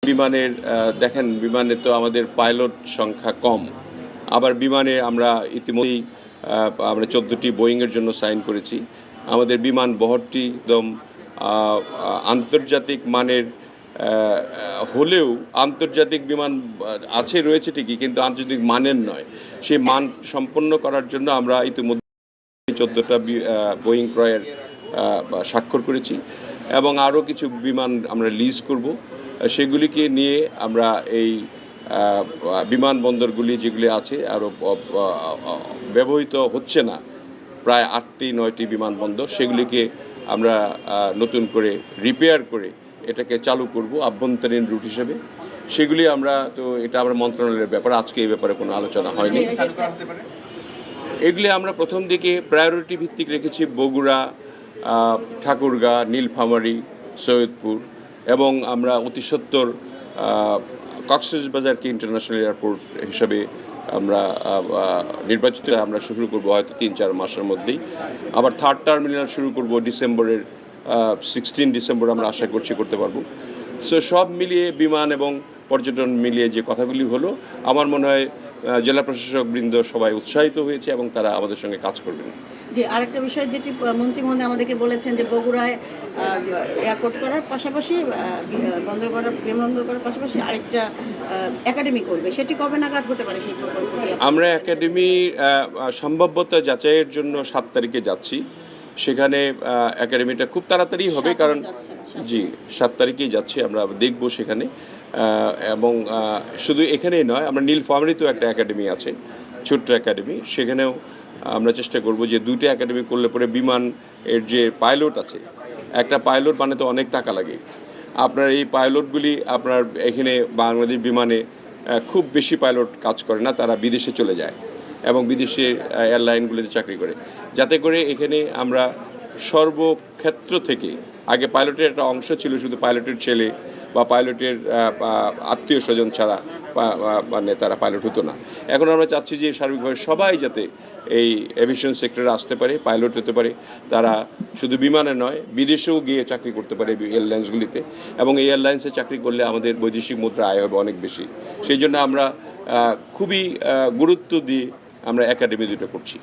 বিমানের দেখেন বিমানে তো আমাদের পাইলট সংখ্যা কম, আবার বিমানে আমরা ইতিমধ্যেই আমরা 14টি বোয়িংয়ের জন্য সাইন করেছি। আমাদের বিমান বহরটি একদম আন্তর্জাতিক মানের হলেও আন্তর্জাতিক বিমান আছে রয়েছে ঠিকই, কিন্তু আন্তর্জাতিক মানের নয়। সেই মান সম্পন্ন করার জন্য আমরা ইতিমধ্যে 14টা বোয়িং ক্রয়ের স্বাক্ষর করেছি এবং আরও কিছু বিমান আমরা লিজ করব। সেগুলিকে নিয়ে আমরা এই বিমানবন্দরগুলি যেগুলি আছে আরও ব্যবহৃত হচ্ছে না, প্রায় 8টি-9টি বিমানবন্দর, সেগুলিকে আমরা নতুন করে রিপেয়ার করে এটাকে চালু করব আভ্যন্তরীণ রুট হিসেবে। সেগুলি আমরা তো এটা আমরা মন্ত্রণালয়ের ব্যাপার, আজকে এই ব্যাপারে কোনো আলোচনা হয়নি। এগুলি আমরা প্রথম দিকে প্রায়োরিটি ভিত্তিক রেখেছি বগুড়া, ঠাকুরগাঁ, নীলফামারী, সৈয়দপুর এবং আমরা অতি সত্বর কক্সবাজারকে ইন্টারন্যাশনাল এয়ারপোর্ট হিসাবে আমরা নির্বাচিত আমরা শুরু করব হয়তো 3-4 মাসের মধ্যেই। আবার থার্ড টার্মিনাল শুরু করব ডিসেম্বরের 16 ডিসেম্বর আমরা আশা করছি করতে পারবো। সো সব মিলিয়ে বিমান এবং পর্যটন মিলিয়ে যে কথাগুলি হলো, আমার মনে হয় জেলা প্রশাসক বৃন্দ সবাই উৎসাহিত হয়েছে এবং তারা আমাদের সঙ্গে কাজ করবেন। যে আরেকটা বিষয় যেটি মন্ত্রী মহোদয় আমাদেরকে বলেছেন যে বগুড়ায় এয়ারপোর্ট করার পাশাপাশি বন্দর করার বিমানবন্দর করার পাশাপাশি আরেকটা একাডেমি করবে, সেটি কবে নাগাদ হতে পারে সেই প্রকল্পটি? আমরা একাডেমি সম্ভাব্যতা যাচাইয়ের জন্য 7 তারিখে যাচ্ছি। সেখানে একাডেমিটা খুব তাড়াতাড়ি হবে, কারণ জি 7 তারিখেই যাচ্ছি, আমরা দেখব সেখানে। এবং শুধু এখানেই নয়, আমরা নীলফামারীতেও একটা একাডেমি আছে, ছোট্ট একাডেমি, সেখানেও আমরা চেষ্টা করব যে 2টা একাডেমি করলে পরে বিমান এর যে পাইলট আছে, একটা পাইলট বানাতে অনেক টাকা লাগে। আপনার এই পাইলটগুলি আপনার এখানে বাংলাদেশ বিমানে খুব বেশি পাইলট কাজ করে না, তারা বিদেশে চলে যায় এবং বিদেশে এয়ারলাইনগুলিতে চাকরি করে, যাতে করে এখানে আমরা সর্বক্ষেত্র থেকে, আগে পাইলটের একটা অংশ ছিল শুধু পাইলটের ছেলে বা পাইলটের আত্মীয় স্বজন ছাড়া মানে তারা পাইলট হতো না। এখন আমরা চাচ্ছি যে সার্বিকভাবে সবাই যাতে এই এভিয়েশন সেক্টরে আসতে পারে, পাইলট হতে পারে, তারা শুধু বিমানে নয় বিদেশেও গিয়ে চাকরি করতে পারে এয়ারলাইন্সগুলিতে, এবং এই এয়ারলাইন্সে চাকরি করলে আমাদের বৈদেশিক মুদ্রা আয় হবে অনেক বেশি। সেই জন্য আমরা খুবই গুরুত্ব দিয়ে আমরা একাডেমি দুটো করছি।